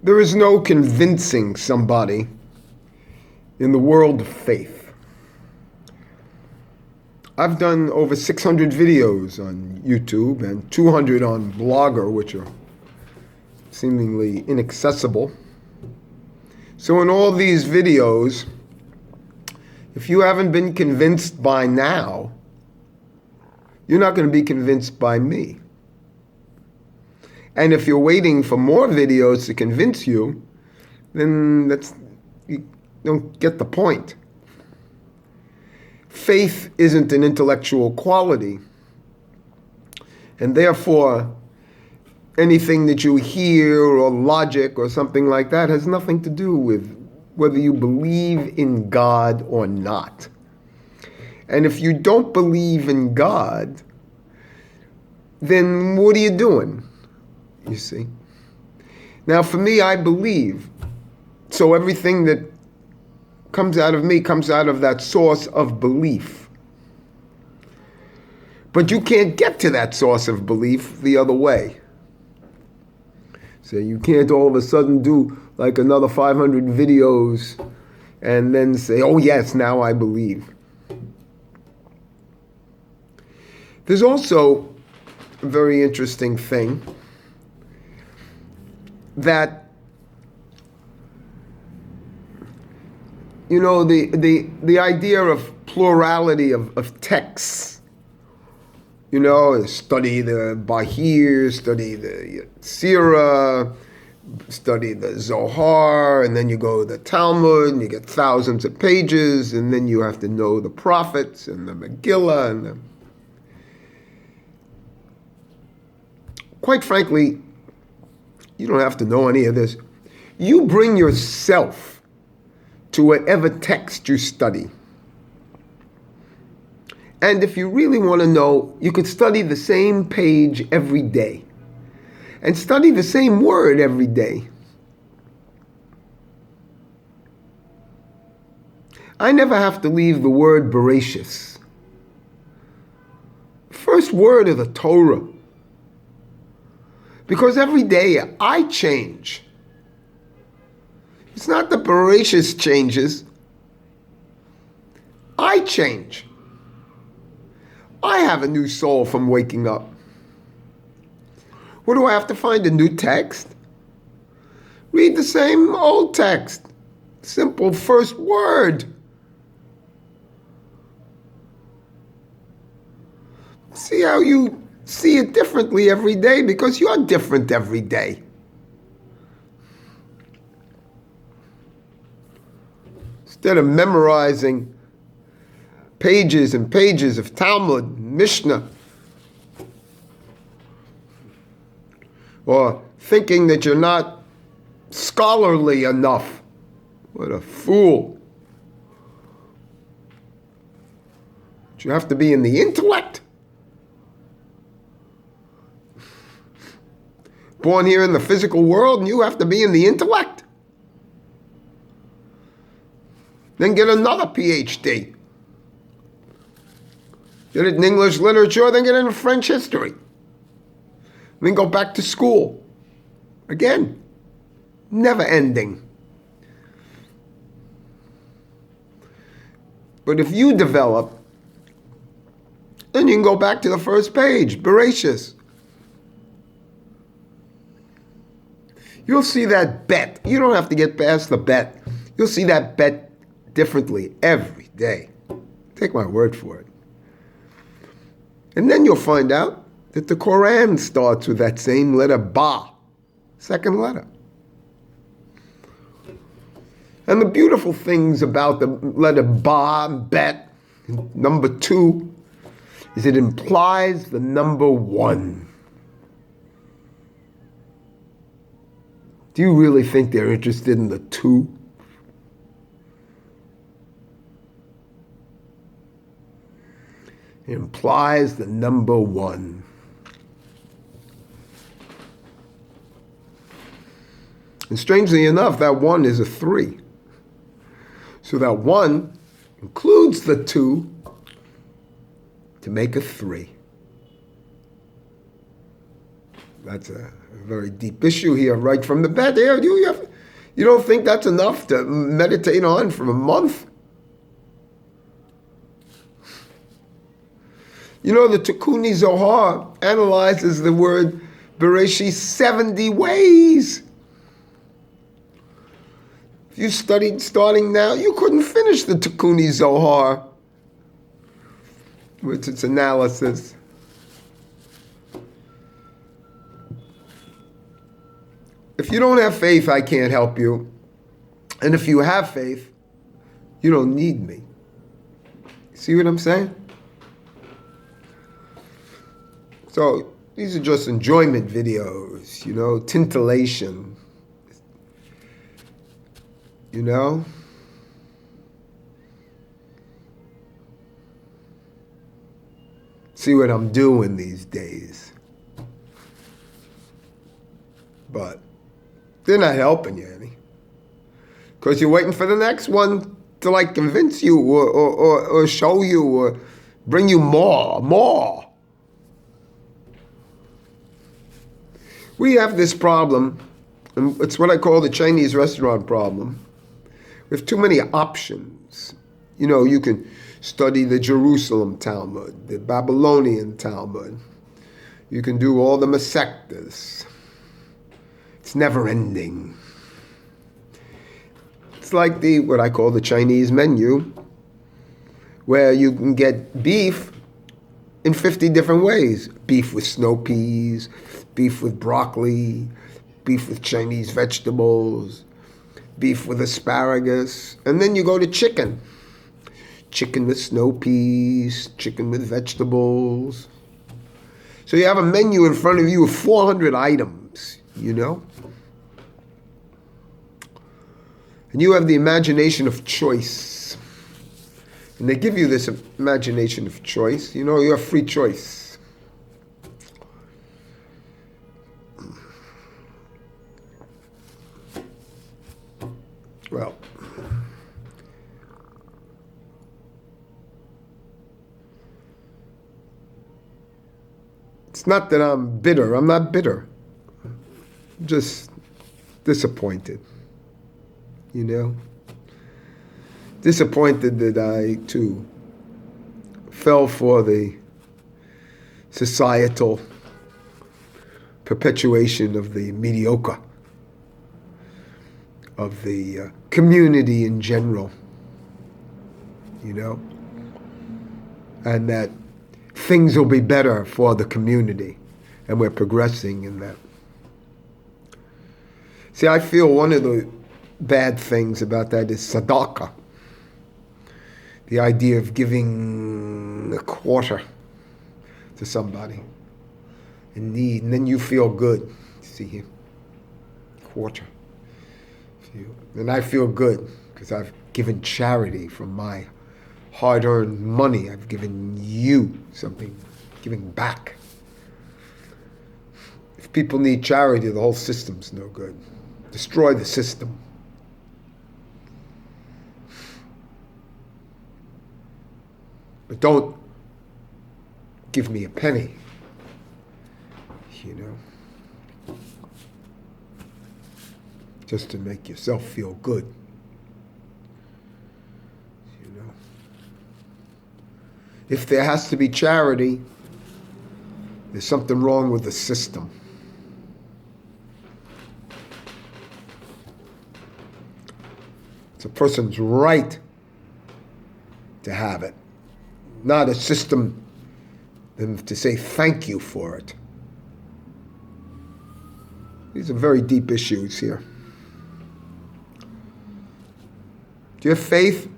There is no convincing somebody in the world of faith. I've done over 600 videos on YouTube and 200 on Blogger, which are seemingly inaccessible. So in all these videos, if you haven't been convinced by now, you're not going to be convinced by me. And if you're waiting for more videos to convince you, then you don't get the point. Faith isn't an intellectual quality. And therefore, anything that you hear or logic or something like that has nothing to do with whether you believe in God or not. And if you don't believe in God, then what are you doing? You see? Now, for me, I believe. So everything that comes out of me comes out of that source of belief. But you can't get to that source of belief the other way. So you can't all of a sudden do like another 500 videos and then say, oh yes, now I believe. There's also a very interesting thing that, you know, the idea of plurality of texts, you know, study the Bahir, study the Sirah, study the Zohar, and then you go to the Talmud, and you get thousands of pages, and then you have to know the prophets and the Megillah, and quite frankly, you don't have to know any of this. You bring yourself to whatever text you study. And if you really want to know, you could study the same page every day and study the same word every day. I never have to leave the word Bereshis, first word of the Torah. Because every day I change. It's not the Bereshis changes. I change. I have a new soul from waking up. What do I have to find? A new text? Read the same old text. Simple first word. See how you see it differently every day, because you're different every day. Instead of memorizing pages and pages of Talmud, Mishnah, or thinking that you're not scholarly enough. What a fool. But you have to be in the intellect. Born here in the physical world, and you have to be in the intellect. Then get another PhD. Get it in English literature, then get it in French history. Then go back to school. Again, never ending. But if you develop, then you can go back to the first page, Bereshis. You'll see that bet. You don't have to get past the bet. You'll see that bet differently every day. Take my word for it. And then you'll find out that the Quran starts with that same letter, Ba, second letter. And the beautiful things about the letter Ba, bet, number 2, is it implies the number 1. Do you really think they're interested in the 2? It implies the number 1. And strangely enough, that 1 is a 3. So that 1 includes the 2 to make a 3. That's a very deep issue here, right from the bat. You don't think that's enough to meditate on for a month? You know, the Tikkun Zohar analyzes the word Bereshit 70 ways. If you studied starting now, you couldn't finish the Tikkun Zohar with its analysis. If you don't have faith, I can't help you. And if you have faith, you don't need me. See what I'm saying? So these are just enjoyment videos, you know, titillation, you know? See what I'm doing these days. But they're not helping you any. Because you're waiting for the next one to like convince you or show you or bring you more. We have this problem, and it's what I call the Chinese restaurant problem. We have too many options. You know, you can study the Jerusalem Talmud, the Babylonian Talmud. You can do all the Masechtas. It's never ending. It's like what I call the Chinese menu, where you can get beef in 50 different ways. Beef with snow peas, beef with broccoli, beef with Chinese vegetables, beef with asparagus, and then you go to chicken. Chicken with snow peas, chicken with vegetables. So you have a menu in front of you of 400 items, you know? And you have the imagination of choice. And they give you this imagination of choice. You know, you have free choice. Well, it's not that I'm bitter. I'm not bitter. I'm just disappointed. You know? Disappointed that I, too, fell for the societal perpetuation of the mediocre, of the community in general, you know? And that things will be better for the community, and we're progressing in that. See, I feel one of the bad things about that is tzedakah. The idea of giving a quarter to somebody in need, and then you feel good. See here, quarter. And I feel good because I've given charity from my hard-earned money. I've given you something, giving back. If people need charity, the whole system's no good. Destroy the system. But don't give me a penny, you know, just to make yourself feel good, you know. If there has to be charity, there's something wrong with the system. It's a person's right to have it. Not a system to say thank you for it. These are very deep issues here. Do you have faith?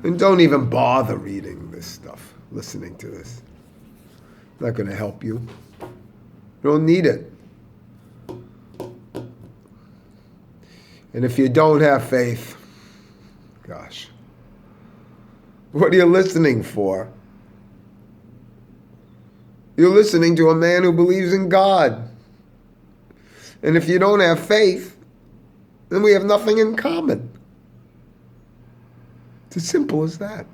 And don't even bother reading this stuff, listening to this. It's not going to help you. You don't need it. And if you don't have faith, gosh, what are you listening for? You're listening to a man who believes in God. And if you don't have faith, then we have nothing in common. It's as simple as that.